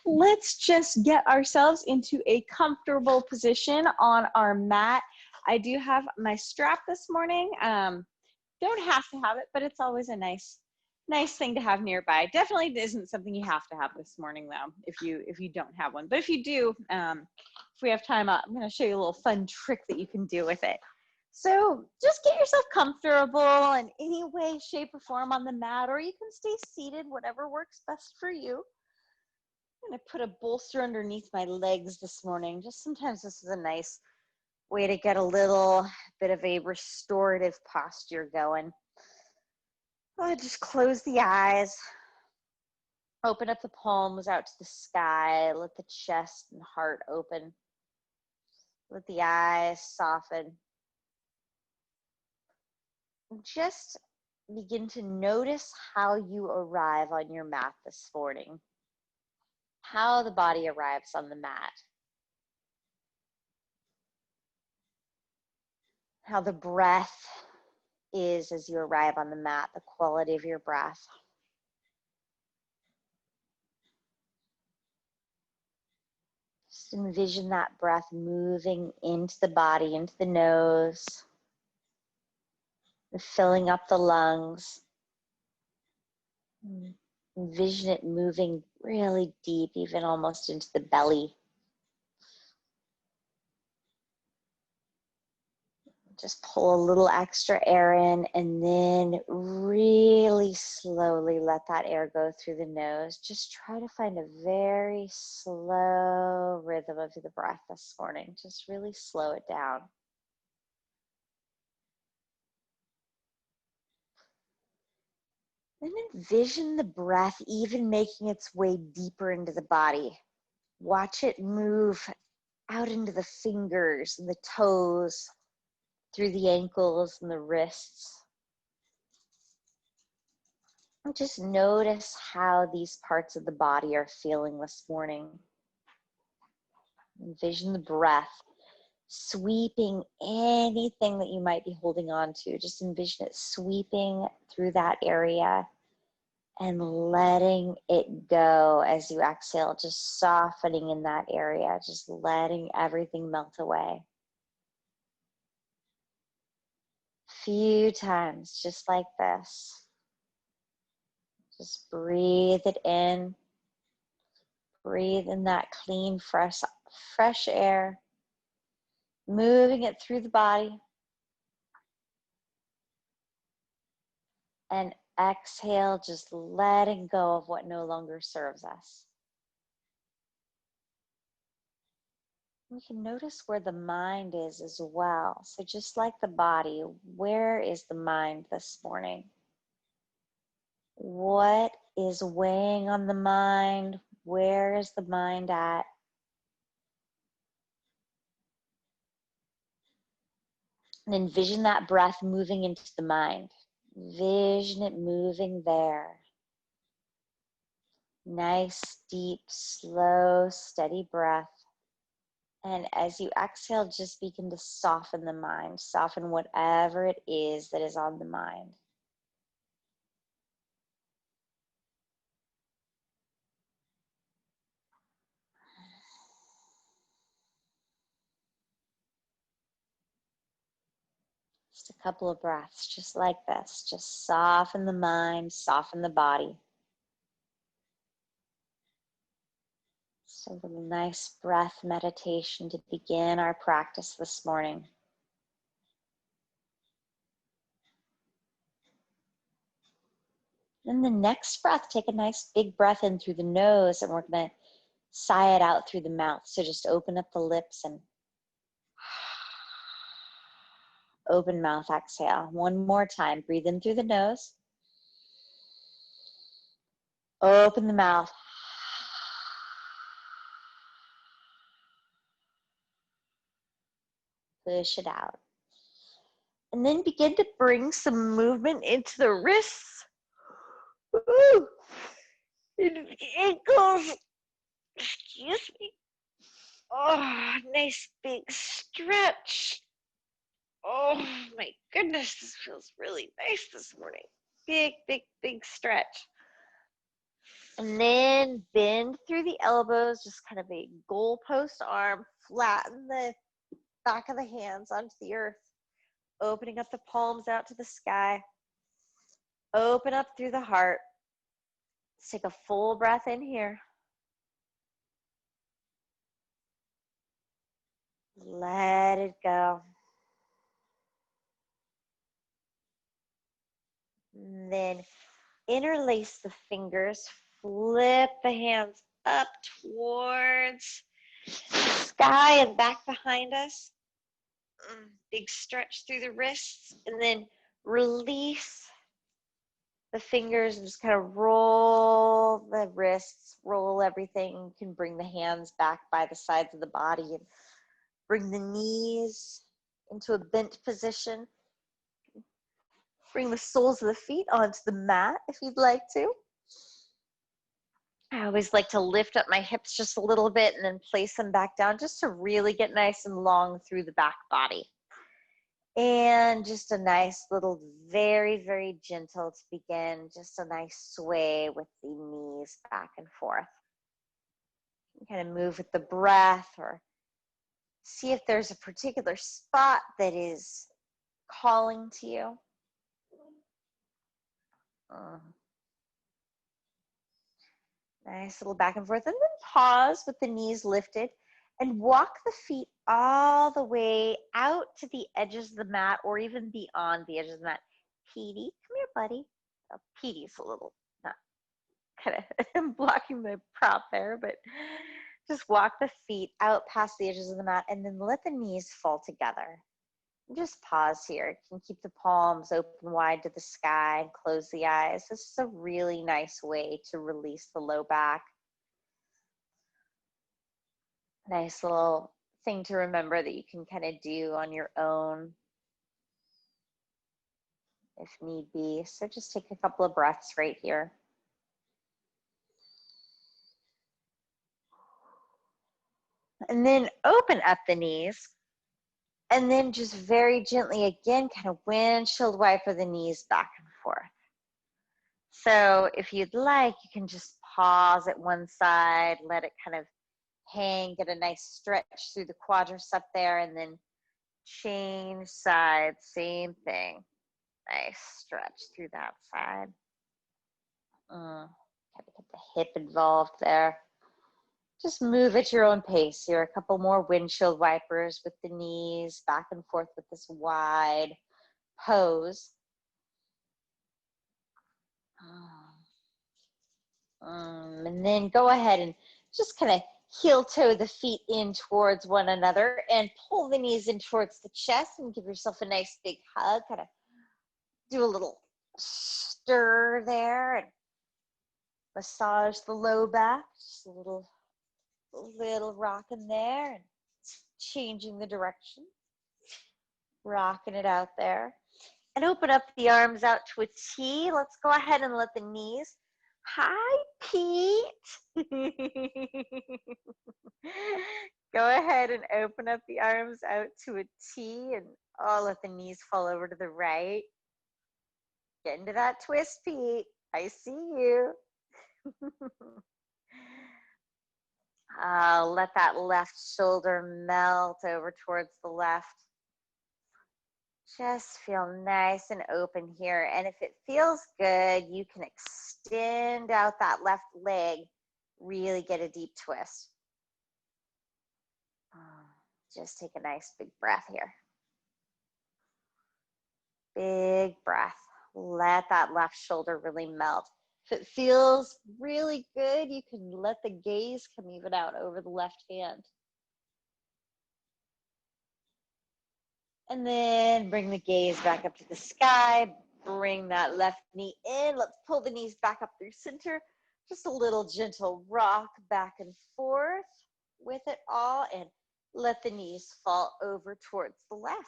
let's just get ourselves into a comfortable position on our mat. I do have my strap this morning. Don't have to have it, but it's always a nice thing to have nearby. Definitely isn't something you have to have this morning though, if you don't have one. But if you do, if we have time, I'm going to show you a little fun trick that you can do with it. So just get yourself comfortable in any way, shape, or form on the mat, or you can stay seated, whatever works best for you. I'm going to put a bolster underneath my legs this morning. Just sometimes this is a nice way to get a little bit of a restorative posture going. Just close the eyes, open up the palms out to the sky, let the chest and heart open, let the eyes soften. Just begin to notice how you arrive on your mat this morning, how the body arrives on the mat, how the breath is as you arrive on the mat, the quality of your breath. Just envision that breath moving into the body, into the nose, filling up the lungs. Envision it moving really deep, even almost into the belly. Just pull a little extra air in and then really slowly let that air go through the nose. Just try to find a very slow rhythm of the breath this morning. Just really slow it down. Then envision the breath even making its way deeper into the body. Watch it move out into the fingers and the toes, through the ankles and the wrists. And just notice how these parts of the body are feeling this morning. Envision the breath sweeping anything that you might be holding on to. Just envision it sweeping through that area and letting it go as you exhale, just softening in that area, just letting everything melt away. Few times, just like this. Just breathe it in. Breathe in that clean, fresh air, moving it through the body. And exhale, just letting go of what no longer serves us. We can notice where the mind is as well. So just like the body, where is the mind this morning? What is weighing on the mind? Where is the mind at? And envision that breath moving into the mind. Vision it moving there. Nice, deep, slow, steady breath. And as you exhale, just begin to soften the mind. Soften whatever it is that is on the mind. Just a couple of breaths, just like this. Just soften the mind, soften the body. So a little nice breath meditation to begin our practice this morning. Then the next breath, take a nice big breath in through the nose, and we're going to sigh it out through the mouth. So just open up the lips and open mouth, exhale. One more time. Breathe in through the nose. Open the mouth. Push it out. And then begin to bring some movement into the wrists. Ooh. Into the ankles. Excuse me. Oh, nice big stretch. Oh my goodness, this feels really nice this morning. Big, big, big stretch. And then bend through the elbows, just kind of a goalpost arm, flatten the back of the hands onto the earth, opening up the palms out to the sky. Open up through the heart. Let's take a full breath in here. Let it go. And then interlace the fingers, flip the hands up towards the sky and back behind us. Big stretch through the wrists, and then release the fingers and just kind of roll the wrists, roll everything. You can bring the hands back by the sides of the body and bring the knees into a bent position. Bring the soles of the feet onto the mat if you'd like to. I always like to lift up my hips just a little bit and then place them back down just to really get nice and long through the back body. And just a nice little, very, very gentle to begin, just a nice sway with the knees back and forth. You kind of move with the breath or see if there's a particular spot that is calling to you. Nice little back and forth, and then pause with the knees lifted and walk the feet all the way out to the edges of the mat or even beyond the edges of the mat. Petey, come here, buddy. Oh, Petey's a little, not kind of blocking the prop there, but just walk the feet out past the edges of the mat and then let the knees fall together. Just pause here. You can keep the palms open wide to the sky and close the eyes. This is a really nice way to release the low back. Nice little thing to remember that you can kind of do on your own if need be. So just take a couple of breaths right here. And then open up the knees. And then just very gently again, kind of windshield wiper the knees back and forth. So if you'd like, you can just pause at one side, let it kind of hang, get a nice stretch through the quadricep there, and then change sides, same thing. Nice stretch through that side. Kind of get the hip involved there. Just move at your own pace here. A couple more windshield wipers with the knees back and forth with this wide pose. And then go ahead and just kind of heel toe the feet in towards one another and pull the knees in towards the chest and give yourself a nice big hug. Kind of do a little stir there and massage the low back. Just a little rock in there and changing the direction. Rocking it out there. And open up the arms out to a T. Let's go ahead and let the knees. Hi, Pete. Go ahead and open up the arms out to a T and let the knees fall over to the right. Get into that twist, Pete. I see you. Let that left shoulder melt over towards the left. Just feel nice and open here. And if it feels good, you can extend out that left leg, really get a deep twist. Just take a nice big breath here. Big breath. Let that left shoulder really melt. If it feels really good, you can let the gaze come even out over the left hand. And then bring the gaze back up to the sky. Bring that left knee in. Let's pull the knees back up through center. Just a little gentle rock back and forth with it all. And let the knees fall over towards the left.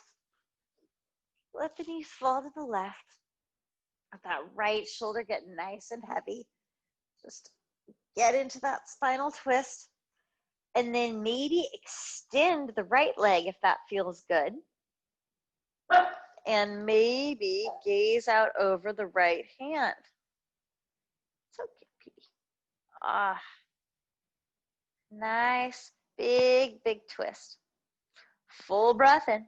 Let the knees fall to the left. Let that right shoulder get nice and heavy. Just get into that spinal twist. And then maybe extend the right leg if that feels good. And maybe gaze out over the right hand. It's okay, Petey. Ah, nice, big, big twist. Full breath in.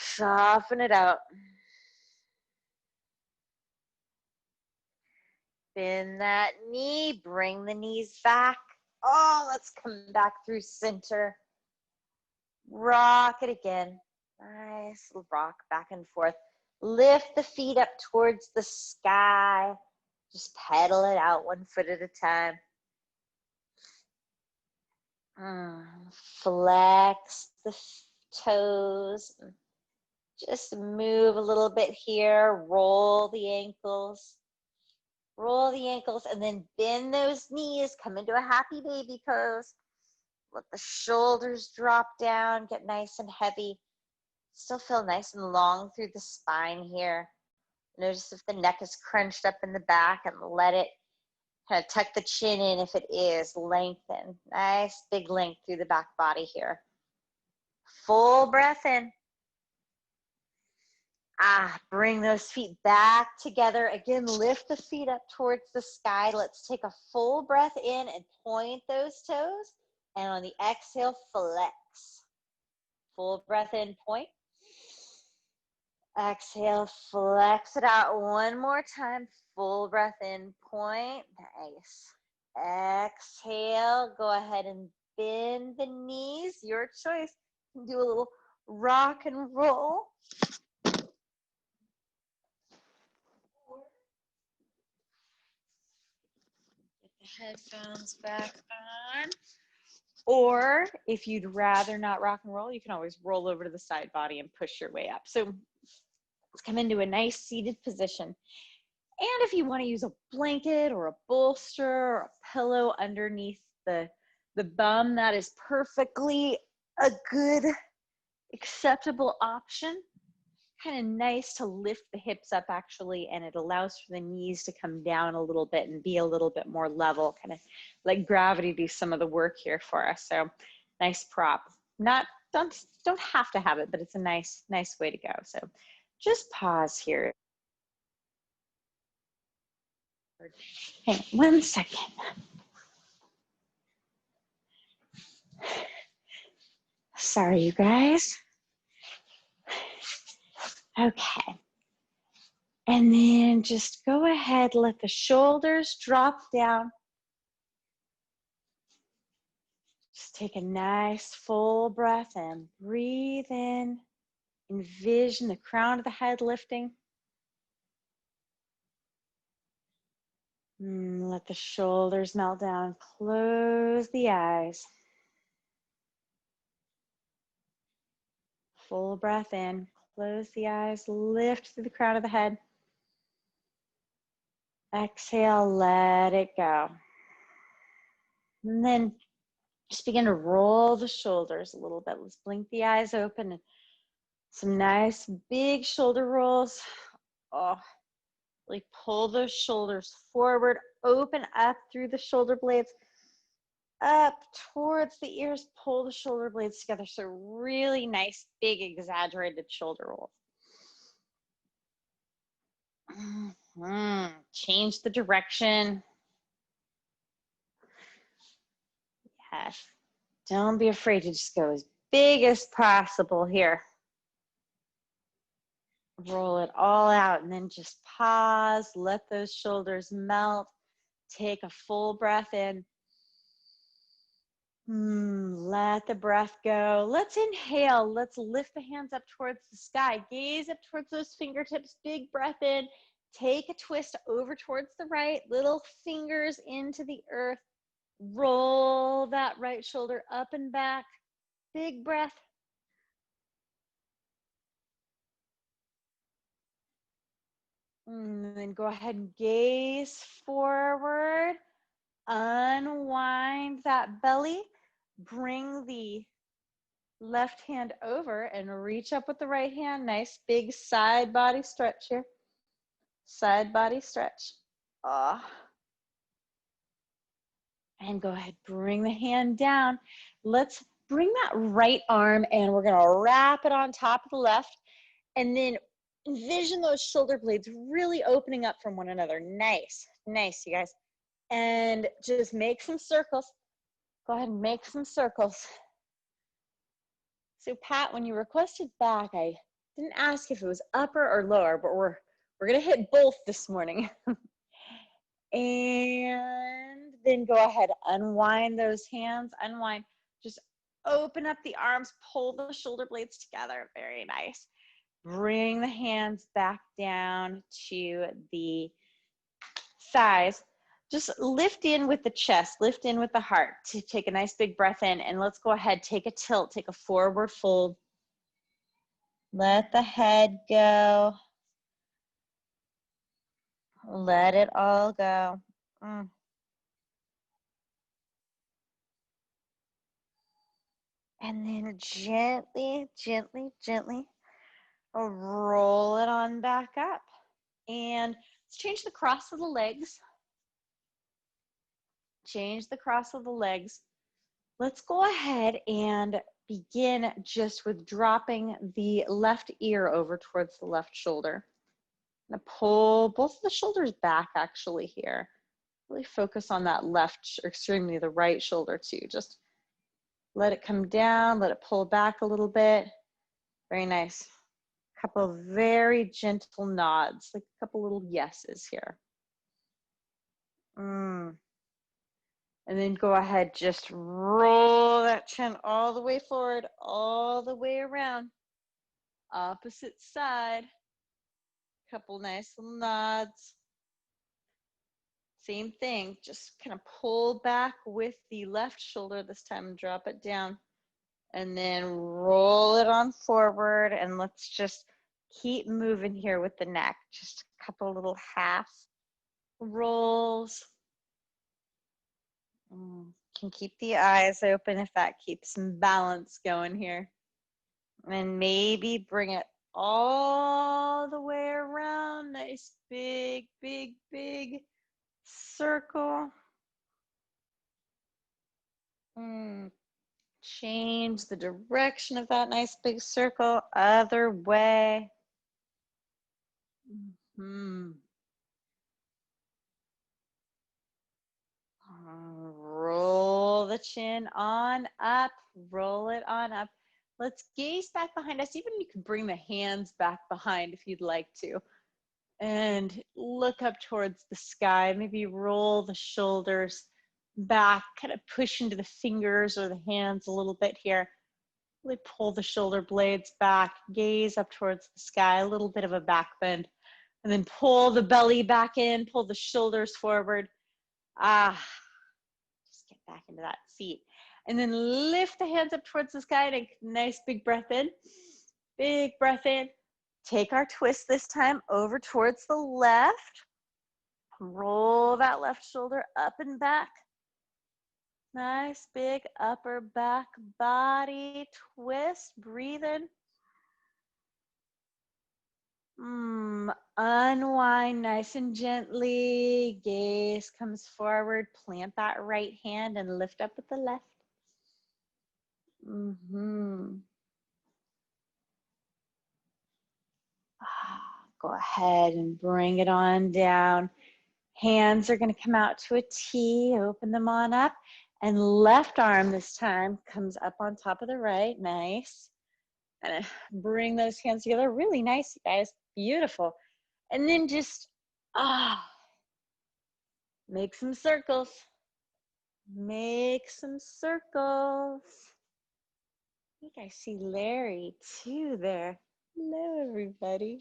Soften it out. Bend that knee, bring the knees back. Oh, let's come back through center. Rock it again. Nice rock back and forth. Lift the feet up towards the sky. Just pedal it out 1 foot at a time. Flex the toes. Just move a little bit here. Roll the ankles. Roll the ankles and then bend those knees. Come into a happy baby pose. Let the shoulders drop down. Get nice and heavy. Still feel nice and long through the spine here. Notice if the neck is crunched up in the back and let it kind of tuck the chin in if it is. Lengthen. Nice big length through the back body here. Full breath in. Bring those feet back together. Again, lift the feet up towards the sky. Let's take a full breath in and point those toes. And on the exhale, flex. Full breath in, point. Exhale, flex it out 1 more time. Full breath in, point. Nice. Exhale, go ahead and bend the knees. Your choice. You can do a little rock and roll. Get the headphones back on. Or if you'd rather not rock and roll, you can always roll over to the side body and push your way up. So let's come into a nice seated position. And if you want to use a blanket or a bolster or a pillow underneath the bum, that is perfectly a good, acceptable option. Kind of nice to lift the hips up actually, and it allows for the knees to come down a little bit and be a little bit more level, kind of let gravity do some of the work here for us. So nice prop. Don't have to have it, but it's a nice way to go. So just pause here. Hang on 1 second. Sorry, you guys. Okay. And then just go ahead, let the shoulders drop down. Just take a nice full breath in. Breathe in. Envision the crown of the head lifting. Let the shoulders melt down. Close the eyes. Full breath in. Close the eyes. Lift through the crown of the head. Exhale, let it go. And then just begin to roll the shoulders a little bit. Let's blink the eyes open. And some nice big shoulder rolls. Oh, really pull those shoulders forward. Open up through the shoulder blades. Up towards the ears. Pull the shoulder blades together. So really nice, big, exaggerated shoulder rolls. Change the direction. Yes. Don't be afraid to just go as big as possible here. Roll it all out and then just pause. Let those shoulders melt. Take a full breath in. Let the breath go. Let's inhale. Let's lift the hands up towards the sky. Gaze up towards those fingertips. Big breath in. Take a twist over towards the right. Little fingers into the earth. Roll that right shoulder up and back. Big breath. And then go ahead and gaze forward. Unwind that belly. Bring the left hand over and reach up with the right hand. Nice big side body stretch here. Side body stretch. And go ahead, bring the hand down. Let's bring that right arm and we're gonna wrap it on top of the left. And then Envision those shoulder blades really opening up from one another. Nice, nice, you guys. And just make some circles. Go ahead and make some circles. So Pat, when you requested back, I didn't ask if it was upper or lower, but we're gonna hit both this morning. And then go ahead, unwind those hands, unwind. Just open up the arms, pull the shoulder blades together. Very nice. Bring the hands back down to the thighs. Just lift in with the chest, lift in with the heart to take a nice big breath in. And let's go ahead, take a tilt, take a forward fold. Let the head go. Let it all go. And then gently, gently, gently roll it on back up. And let's change the cross of the legs. Change the cross of the legs. Let's go ahead and begin just with dropping the left ear over towards the left shoulder. I'm gonna pull both of the shoulders back actually here. Really focus on that left, or excuse me, the right shoulder too. Just let it come down, let it pull back a little bit. Very nice. A couple of very gentle nods, like a couple little yeses here. And then go ahead, just roll that chin all the way forward, all the way around. Opposite side. Couple nice little nods. Same thing, just kind of pull back with the left shoulder this time and drop it down. And then roll it on forward, and let's just keep moving here with the neck. Just a couple little half rolls. Can keep the eyes open if that keeps some balance going here. And maybe bring it all the way around. Nice big, big, big circle. Change the direction of that nice big circle, other way. Roll the chin on up, roll it on up. Let's gaze back behind us. Even you can bring the hands back behind if you'd like to. And look up towards the sky. Maybe roll the shoulders back, kind of push into the fingers or the hands a little bit here. Really pull the shoulder blades back, gaze up towards the sky, a little bit of a back bend. And then pull the belly back in, pull the shoulders forward. Just get back into that seat. And then lift the hands up towards the sky. Take a nice big breath in. Big breath in. Take our twist this time over towards the left. Roll that left shoulder up and back. Nice big upper back body twist. Breathe in. Unwind nice and gently. Gaze comes forward. Plant that right hand and lift up with the left. Go ahead and bring it on down. Hands are going to come out to a T. Open them on up. And left arm this time comes up on top of the right. Nice. And bring those hands together. Really nice, you guys. Beautiful. And then just, make some circles. Make some circles. I think I see Larry too there. Hello, everybody.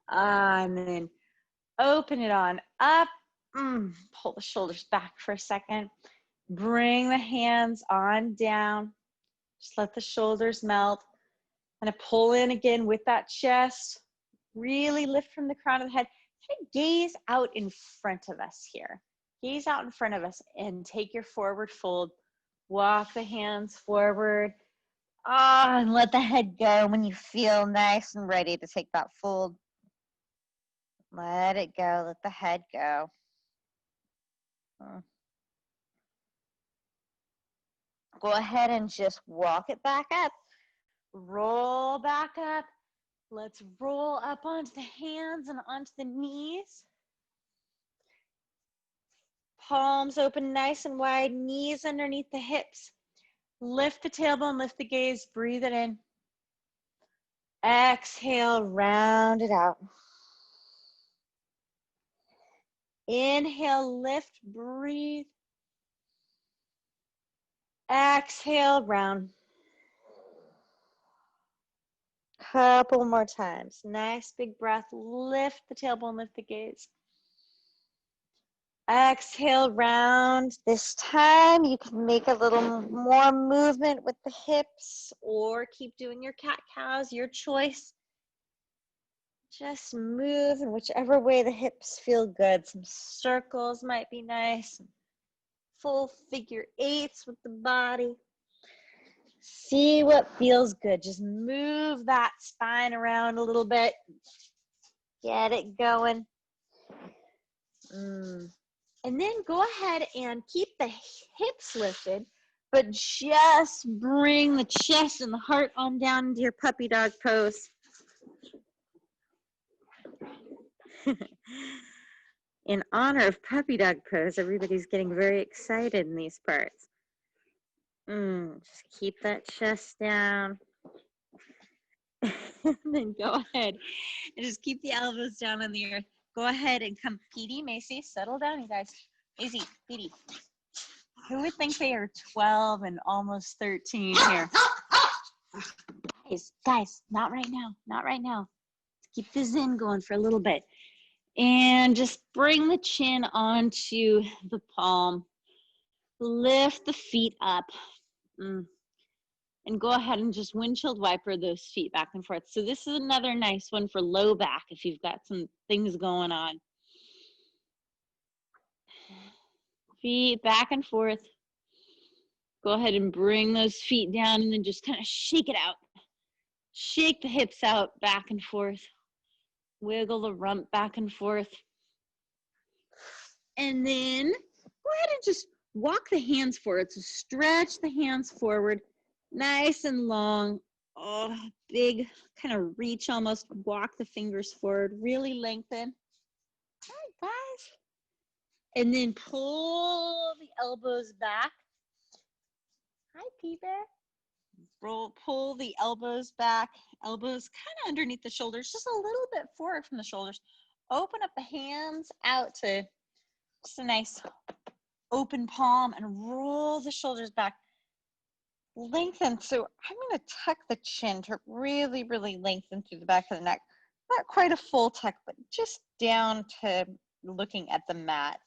And then open it on up. Pull the shoulders back for a second. Bring the hands on down. Just let the shoulders melt. And pull in again with that chest. Really lift from the crown of the head. Kind of gaze out in front of us here. Gaze out in front of us and take your forward fold. Walk the hands forward. And let the head go when you feel nice and ready to take that fold. Let it go. Let the head go. Go ahead and just walk it back up. Roll back up. Let's roll up onto the hands and onto the knees. Palms open nice and wide, knees underneath the hips. Lift the tailbone, lift the gaze, breathe it in. Exhale, round it out. Inhale, lift, breathe. Exhale, round. Couple more times. Nice big breath. Lift the tailbone, lift the gaze. Exhale, round. This time you can make a little more movement with the hips or keep doing your cat-cows, your choice. Just move in whichever way the hips feel good. Some circles might be nice. Full figure eights with the body. See what feels good. Just move that spine around a little bit. Get it going. And then go ahead and keep the hips lifted, but just bring the chest and the heart on down into your puppy dog pose. In honor of puppy dog pose, everybody's getting very excited in these parts. Just keep that chest down. And then go ahead and just keep the elbows down on the earth. Go ahead and come, Petey, Macy, settle down, you guys. Easy, Petey. Who would think they are 12 and almost 13 here? Guys, not right now, not right now. Let's keep the zen going for a little bit. And just bring the chin onto the palm. Lift the feet up. And go ahead and just windshield wiper those feet back and forth. So this is another nice one for low back if you've got some things going on. Feet back and forth. Go ahead and bring those feet down and then just kind of shake it out. Shake the hips out back and forth. Wiggle the rump back and forth. And then go ahead and just walk the hands forward. So stretch the hands forward. Nice and long. Oh, big kind of reach almost. Walk the fingers forward. Really lengthen. All right, guys. And then pull the elbows back. Hi, P-Bear. Pull the elbows back. Elbows kind of underneath the shoulders. Just a little bit forward from the shoulders. Open up the hands out to just a nice open palm and roll the shoulders back. Lengthen. So I'm going to tuck the chin to really, really lengthen through the back of the neck. Not quite a full tuck, but just down to looking at the mat.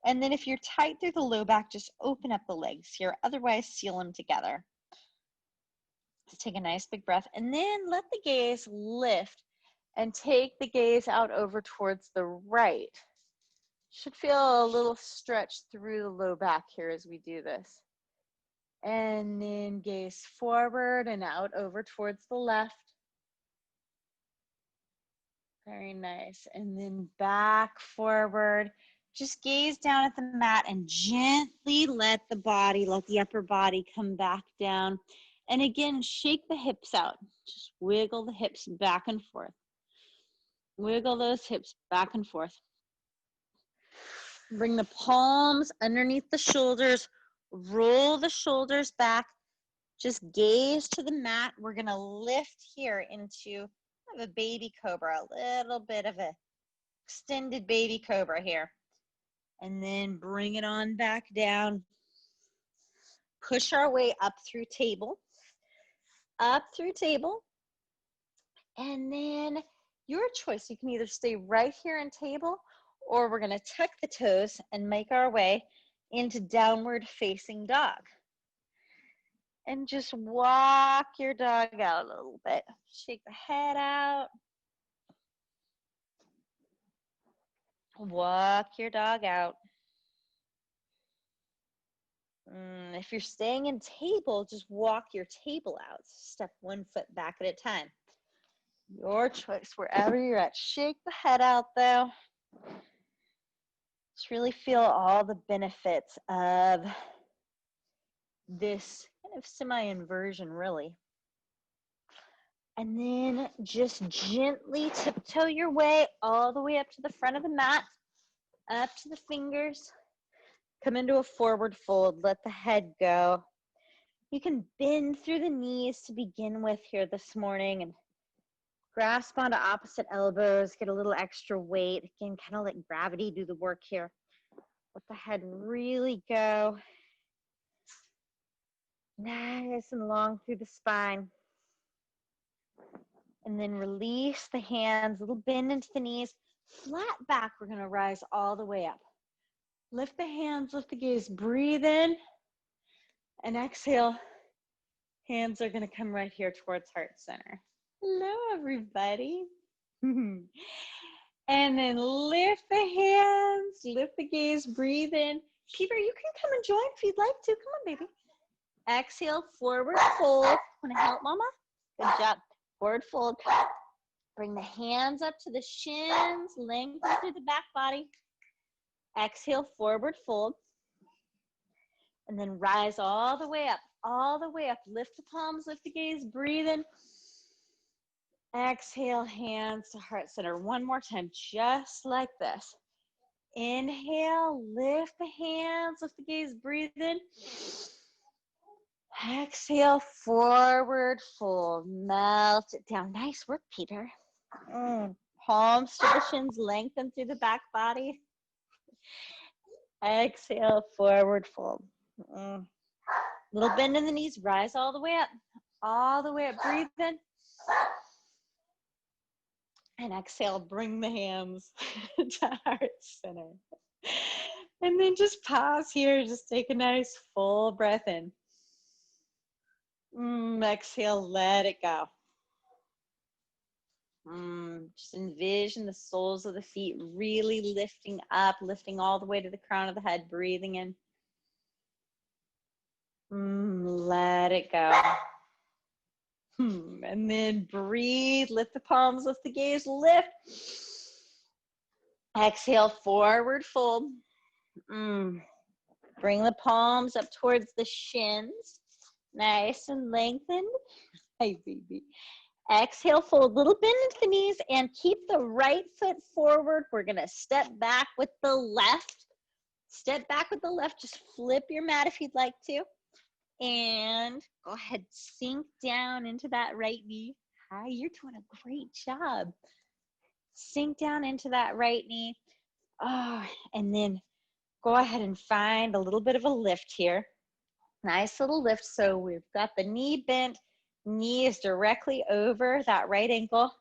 And then if you're tight through the low back, just open up the legs here. Otherwise, seal them together. Let's take a nice big breath. And then let the gaze lift and take the gaze out over towards the right. Should feel a little stretch through the low back here as we do this. And then gaze forward and out over towards the left. Very nice. And then back forward. Just gaze down at the mat and gently let the upper body come back down. And again, shake the hips out. Just wiggle the hips back and forth. Wiggle those hips back and forth. Bring the palms underneath the shoulders. Roll the shoulders back. Just gaze to the mat. We're going to lift here into a baby cobra, a little bit of a extended baby cobra here. And then bring it on back down. Push our way up through table. Up through table. And then your choice. You can either stay right here in table, or we're going to tuck the toes and make our way into downward facing dog. And just walk your dog out a little bit. Shake the head out. Walk your dog out. If you're staying in table, just walk your table out. Step 1 foot back at a time. Your choice, wherever you're at. Shake the head out though. Just really feel all the benefits of this kind of semi-inversion, really. And then just gently tiptoe your way all the way up to the front of the mat, up to the fingers. Come into a forward fold. Let the head go. You can bend through the knees to begin with here this morning and grasp onto opposite elbows. Get a little extra weight. Again, kind of let gravity do the work here. Let the head really go. Nice and long through the spine. And then release the hands, little bend into the knees. Flat back, we're gonna rise all the way up. Lift the hands, lift the gaze, breathe in, and exhale. Hands are gonna come right here towards heart center. Hello, everybody. And then lift the hands, lift the gaze, breathe in. Peter, you can come and join if you'd like to. Come on, baby. Exhale, forward fold. Wanna help, mama? Good job. Forward fold. Bring the hands up to the shins, lengthen through the back body. Exhale, forward fold. And then rise all the way up, all the way up. Lift the palms, lift the gaze, breathe in. Exhale, hands to heart center. One more time, just like this. Inhale, lift the hands, lift the gaze, breathe in. Exhale, forward fold, melt it down. Nice work, Peter. Palms to the shins, lengthen through the back body. Exhale, forward fold. Little bend in the knees, rise all the way up. All the way up, breathe in. And exhale, bring the hands to heart center. And then just pause here, just take a nice full breath in. Exhale, let it go. Just envision the soles of the feet really lifting up, lifting all the way to the crown of the head, breathing in. Let it go. And then breathe, lift the palms, lift the gaze, lift. Exhale, forward fold. Bring the palms up towards the shins. Nice and lengthened. Hi, baby. Exhale, fold, little bend into the knees and keep the right foot forward. We're gonna step back with the left. Step back with the left, just flip your mat if you'd like to. And go ahead, sink down into that right knee. Hi, you're doing a great job. Sink down into that right knee. And then go ahead and find a little bit of a lift here. Nice little lift. So we've got the knee bent, knee is directly over that right ankle.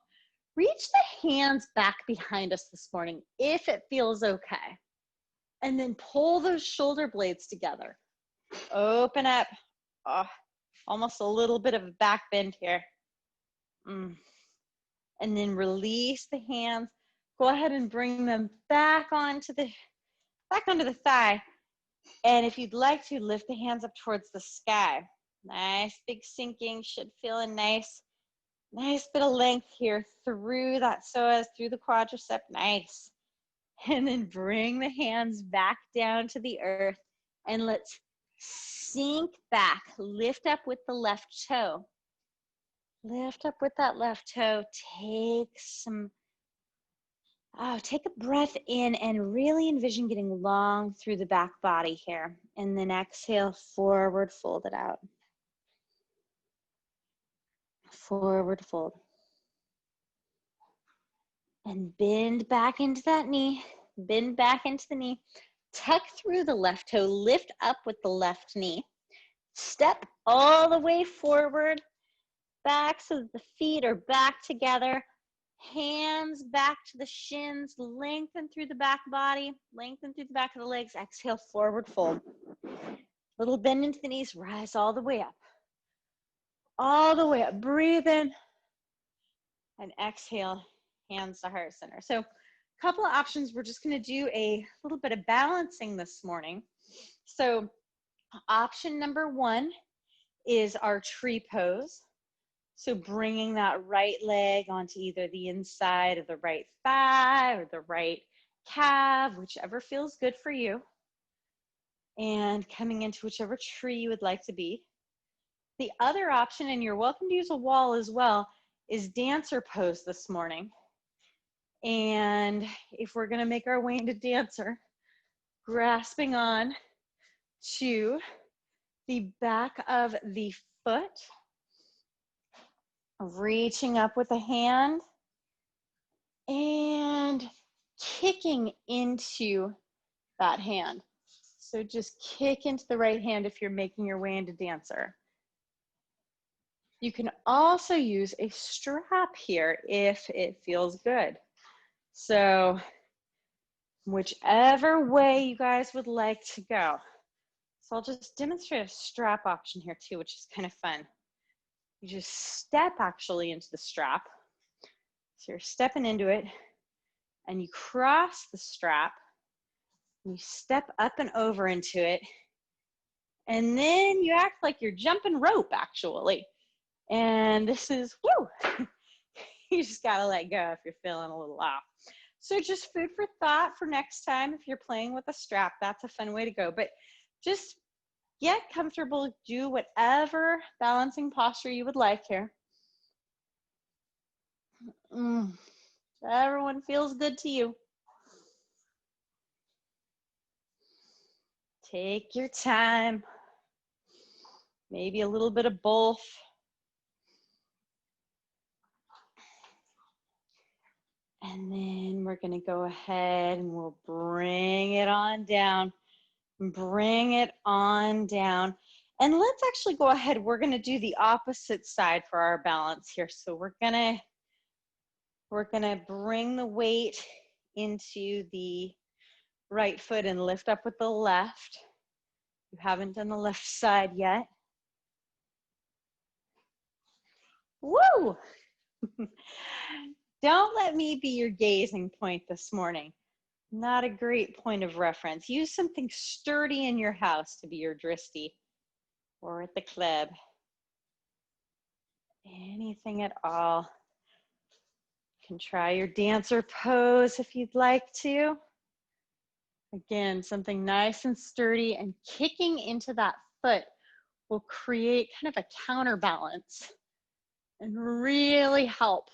Reach the hands back behind us this morning if it feels okay. And then pull those shoulder blades together. Open up. Almost a little bit of a back bend here. And then release the hands. Go ahead and bring them back onto the thigh. And if you'd like to, lift the hands up towards the sky. Nice big sinking, should feel a nice bit of length here through that psoas, through the quadricep. Nice. And then bring the hands back down to the earth and let's sink back. Lift up with the left toe. Lift up with that left toe. Take a breath in and really envision getting long through the back body here. And then exhale, forward, fold it out. Forward fold. And bend back into that knee. Bend back into the knee. Tuck through the left toe. Lift up with the left knee. Step all the way forward, back so that the feet are back together. Hands back to the shins. Lengthen through the back body. Lengthen through the back of the legs. Exhale, forward fold. Little bend into the knees. Rise all the way up. All the way up. Breathe in. And exhale, hands to heart center. So a couple of options. We're just going to do a little bit of balancing this morning. So option number one is our tree pose. So bringing that right leg onto either the inside of the right thigh or the right calf, whichever feels good for you. And coming into whichever tree you would like to be. The other option, and you're welcome to use a wall as well, is dancer pose this morning. And if we're gonna make our way into dancer, grasping on to the back of the foot, reaching up with a hand and kicking into that hand. So just kick into the right hand if you're making your way into dancer. You can also use a strap here if it feels good. So whichever way you guys would like to go. So I'll just demonstrate a strap option here too, which is kind of fun. You just step actually into the strap. So you're stepping into it and you cross the strap. You step up and over into it. And then you act like you're jumping rope actually. And this is, woo, you just gotta let go if you're feeling a little off. So just food for thought for next time. If you're playing with a strap, that's a fun way to go. But just get comfortable, do whatever balancing posture you would like here. Everyone feels good to you. Take your time. Maybe a little bit of both. And then we're gonna go ahead and we'll bring it on down. Bring it on down. And let's actually go ahead. We're gonna do the opposite side for our balance here. So we're gonna bring the weight into the right foot and lift up with the left. You haven't done the left side yet. Woo! Don't let me be your gazing point this morning. Not a great point of reference. Use something sturdy in your house to be your drishti or at the club. Anything at all. You can try your dancer pose if you'd like to. Again, something nice and sturdy, and kicking into that foot will create kind of a counterbalance and really help.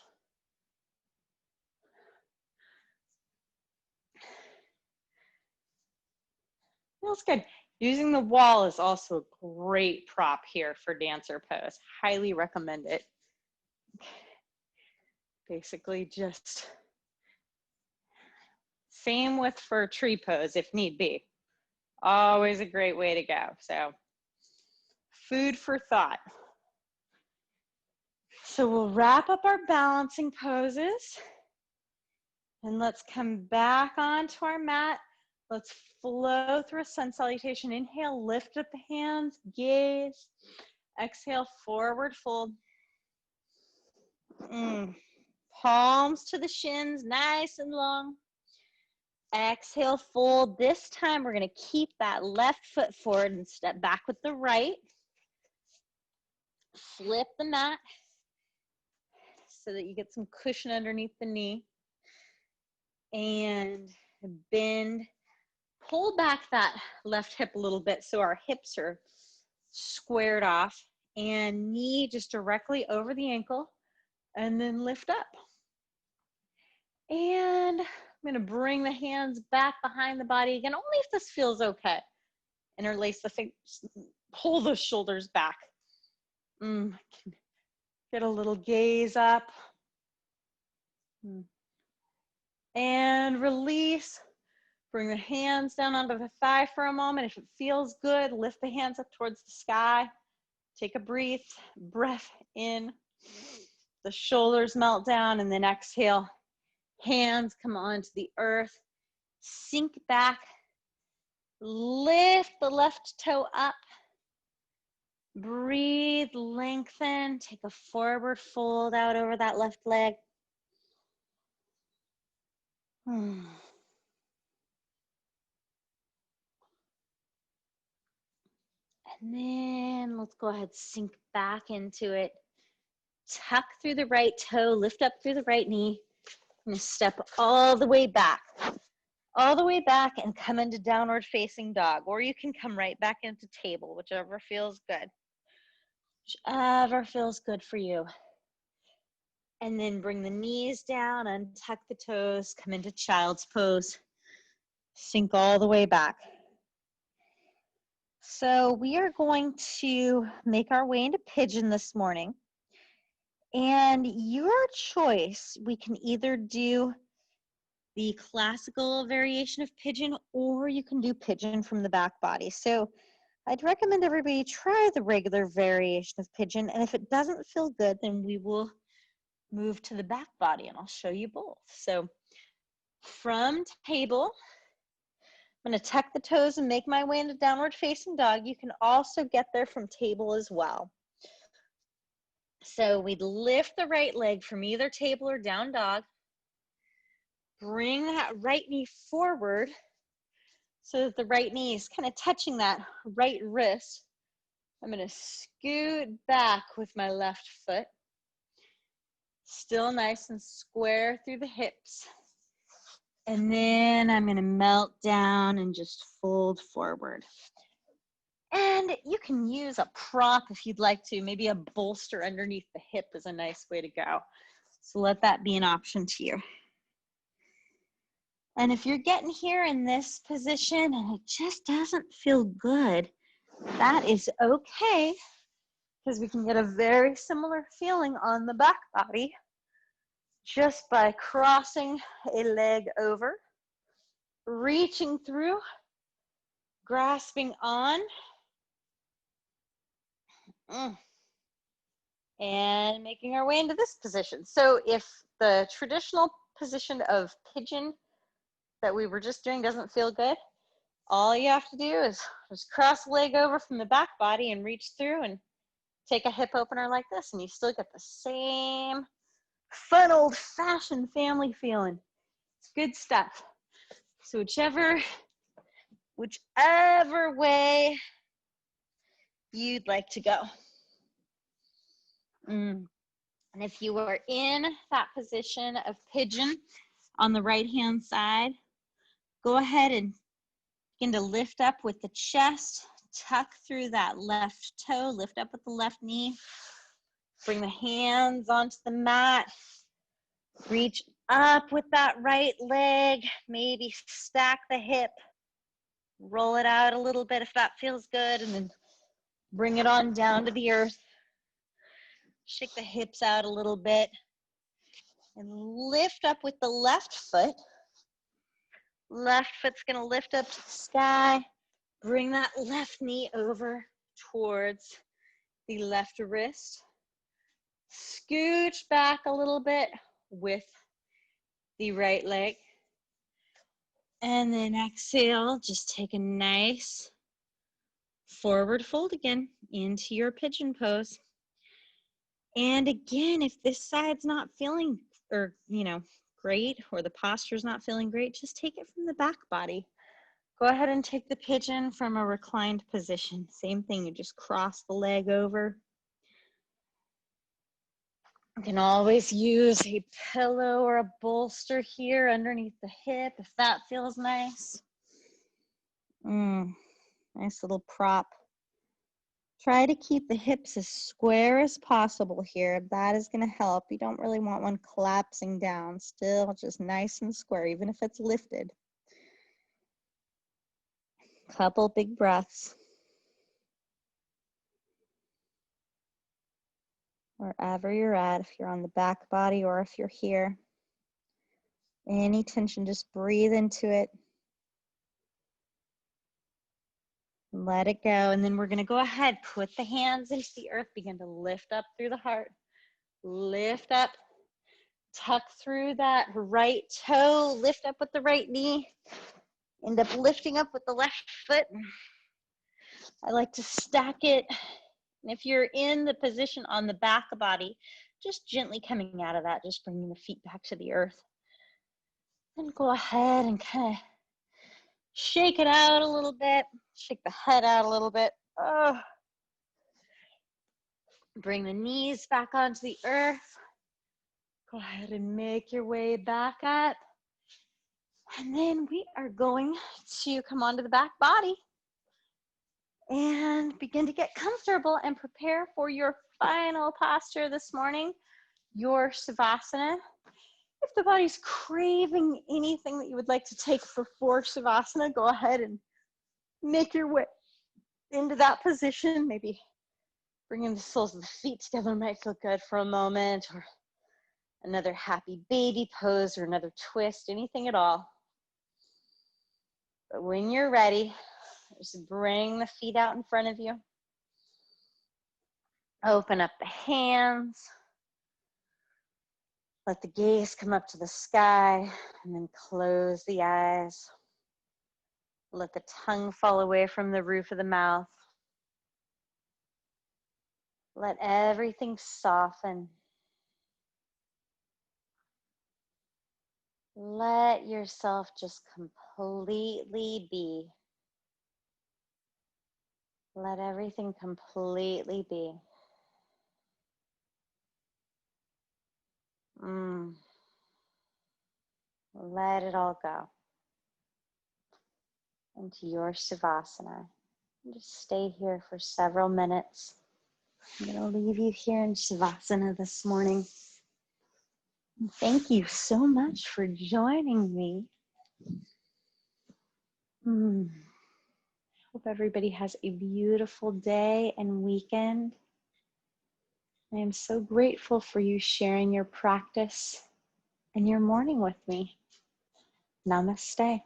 Feels good. Using the wall is also a great prop here for dancer pose. Highly recommend it. Basically just same with for tree pose if need be. Always a great way to go. So food for thought. So we'll wrap up our balancing poses and let's come back onto our mat. Let's flow through a sun salutation. Inhale, lift up the hands, gaze. Exhale, forward fold. Palms to the shins, nice and long. Exhale, fold. This time we're gonna keep that left foot forward and step back with the right. Flip the mat so that you get some cushion underneath the knee. And bend, pull back that left hip a little bit so our hips are squared off, and knee just directly over the ankle, and then lift up. And I'm gonna bring the hands back behind the body again, only if this feels okay. Interlace the fingers, pull the shoulders back. Get a little gaze up. And release. Bring the hands down onto the thigh for a moment. If it feels good, lift the hands up towards the sky. Take a breath in. The shoulders melt down, and then exhale. Hands come onto the earth. Sink back. Lift the left toe up. Breathe, lengthen. Take a forward fold out over that left leg. And then let's go ahead, sink back into it. Tuck through the right toe, lift up through the right knee. I'm gonna step all the way back and come into downward facing dog, or you can come right back into table, whichever feels good. Whichever feels good for you. And then bring the knees down, untuck the toes, come into child's pose, sink all the way back. So we are going to make our way into pigeon this morning. And your choice, we can either do the classical variation of pigeon, or you can do pigeon from the back body. So I'd recommend everybody try the regular variation of pigeon. And if it doesn't feel good, then we will move to the back body and I'll show you both. So from table, I'm going to tuck the toes and make my way into downward facing dog. You can also get there from table as well. So we'd lift the right leg from either table or down dog. Bring that right knee forward so that the right knee is kind of touching that right wrist. I'm going to scoot back with my left foot. Still nice and square through the hips. And then I'm going to melt down and just fold forward. And you can use a prop if you'd like to. Maybe a bolster underneath the hip is a nice way to go. So let that be an option to you. And if you're getting here in this position and it just doesn't feel good, that is okay, because we can get a very similar feeling on the back body just by crossing a leg over, reaching through, grasping on, and making our way into this position. So if the traditional position of pigeon that we were just doing doesn't feel good, all you have to do is just cross the leg over from the back body and reach through and take a hip opener like this, and you still get the same fun old-fashioned family feeling. It's good stuff. So whichever way you'd like to go. And if you are in that position of pigeon on the right-hand side, go ahead and begin to lift up with the chest, tuck through that left toe, lift up with the left knee, bring the hands onto the mat, reach up with that right leg, maybe stack the hip, roll it out a little bit if that feels good, and then bring it on down to the earth. Shake the hips out a little bit and lift up with the left foot. Left foot's gonna lift up to the sky. Bring that left knee over towards the left wrist. Scooch back a little bit with the right leg. And then exhale, just take a nice forward fold again into your pigeon pose. And again, if this side's not feeling great, or the posture's not feeling great, just take it from the back body. Go ahead and take the pigeon from a reclined position. Same thing, you just cross the leg over. You can always use a pillow or a bolster here underneath the hip if that feels nice. Nice little prop. Try to keep the hips as square as possible here. That is going to help. You don't really want one collapsing down. Still just nice and square, even if it's lifted. Couple big breaths. Wherever you're at, if you're on the back body or if you're here. Any tension, just breathe into it. Let it go. And then we're going to go ahead, put the hands into the earth, begin to lift up through the heart. Lift up, tuck through that right toe, lift up with the right knee. End up lifting up with the left foot. I like to stack it. And if you're in the position on the back body, just gently coming out of that, just bringing the feet back to the earth. Then go ahead and kind of shake it out a little bit. Shake the head out a little bit. Bring the knees back onto the earth. Go ahead and make your way back up. And then we are going to come onto the back body and begin to get comfortable and prepare for your final posture this morning. your Savasana. If the body's craving anything that you would like to take before Savasana, go ahead and make your way into that position. Maybe bringing the soles of the feet together might feel good for a moment, or another happy baby pose, or another twist, anything at all. But when you're ready, just bring the feet out in front of you. Open up the hands. Let the gaze come up to the sky, and then close the eyes. Let the tongue fall away from the roof of the mouth. Let everything soften. Let yourself just completely be. Let everything completely be. Let it all go into your Savasana. And just stay here for several minutes. I'm going to leave you here in Savasana this morning. And thank you so much for joining me. Hope everybody has a beautiful day and weekend. I am so grateful for you sharing your practice and your morning with me. Namaste.